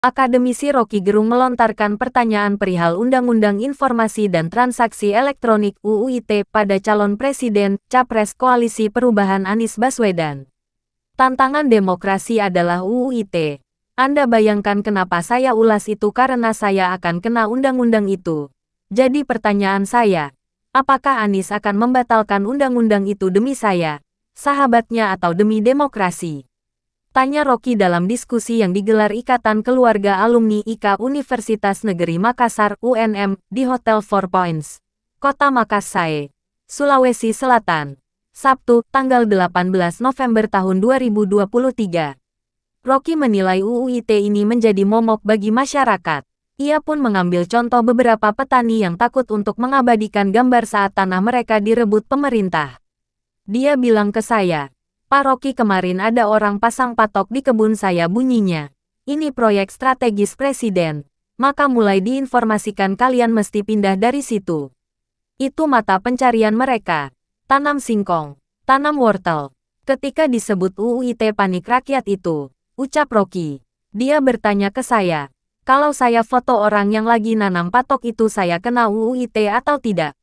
Akademisi Rocky Gerung melontarkan pertanyaan perihal Undang-Undang Informasi dan Transaksi Elektronik (UU ITE) pada calon presiden, capres Koalisi Perubahan Anies Baswedan. Tantangan demokrasi adalah UU ITE. Anda bayangkan kenapa saya ulas itu, karena saya akan kena undang-undang itu. Jadi pertanyaan saya, apakah Anies akan membatalkan undang-undang itu demi saya, sahabatnya, atau demi demokrasi? Tanya Rocky dalam diskusi yang digelar Ikatan Keluarga Alumni IKA Universitas Negeri Makassar (UNM) di Hotel Four Points, Kota Makassar, Sulawesi Selatan, Sabtu, tanggal 18 November tahun 2023. Rocky menilai UU ITE ini menjadi momok bagi masyarakat. Ia pun mengambil contoh beberapa petani yang takut untuk mengabadikan gambar saat tanah mereka direbut pemerintah. Dia bilang ke saya, "Pak Rocky, kemarin ada orang pasang patok di kebun saya," bunyinya. "Ini proyek strategis presiden, maka mulai diinformasikan kalian mesti pindah dari situ. Itu mata pencarian mereka. Tanam singkong, tanam wortel." Ketika disebut UU ITE panik rakyat itu, ucap Rocky. Dia bertanya ke saya, kalau saya foto orang yang lagi nanam patok itu, saya kena UU ITE atau tidak?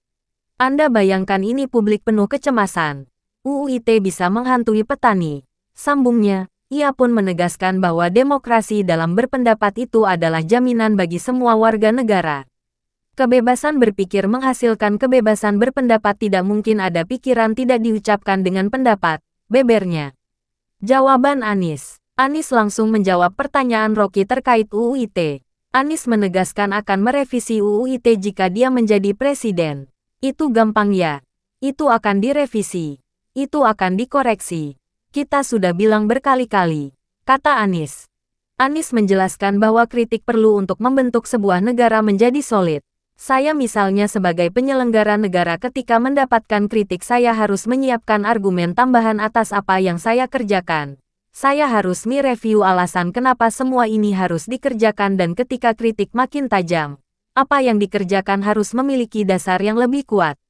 Anda bayangkan, ini publik penuh kecemasan. UU ITE bisa menghantui petani, sambungnya. Ia pun menegaskan bahwa demokrasi dalam berpendapat itu adalah jaminan bagi semua warga negara. Kebebasan berpikir menghasilkan kebebasan berpendapat, tidak mungkin ada pikiran tidak diucapkan dengan pendapat, bebernya. Jawaban Anies. Anies langsung menjawab pertanyaan Rocky terkait UU ITE. Anies menegaskan akan merevisi UU ITE jika dia menjadi presiden. Itu gampang ya. Itu akan direvisi. Itu akan dikoreksi. Kita sudah bilang berkali-kali, kata Anies. Anies menjelaskan bahwa kritik perlu untuk membentuk sebuah negara menjadi solid. Saya misalnya sebagai penyelenggara negara, ketika mendapatkan kritik saya harus menyiapkan argumen tambahan atas apa yang saya kerjakan. Saya harus mereview alasan kenapa semua ini harus dikerjakan, dan ketika kritik makin tajam, apa yang dikerjakan harus memiliki dasar yang lebih kuat.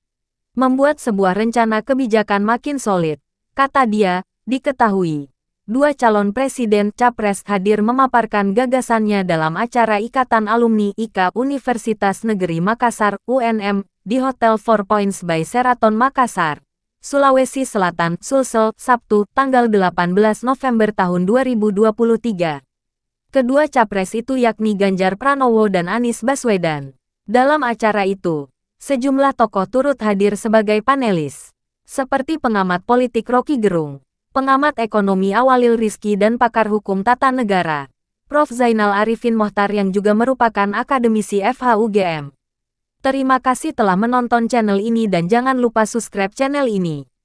Membuat sebuah rencana kebijakan makin solid, kata dia. Diketahui, dua calon presiden capres hadir memaparkan gagasannya dalam acara Ikatan Alumni IKA Universitas Negeri Makassar (UNM) di Hotel Four Points by Sheraton Makassar, Sulawesi Selatan, Sulsel, Sabtu, tanggal 18 November tahun 2023. Kedua capres itu yakni Ganjar Pranowo dan Anies Baswedan. Dalam acara itu, sejumlah tokoh turut hadir sebagai panelis, seperti pengamat politik Rocky Gerung, pengamat ekonomi Awalil Rizky, dan pakar hukum tata negara, Prof. Zainal Arifin Mohtar yang juga merupakan akademisi FHUGM. Terima kasih telah menonton channel ini dan jangan lupa subscribe channel ini.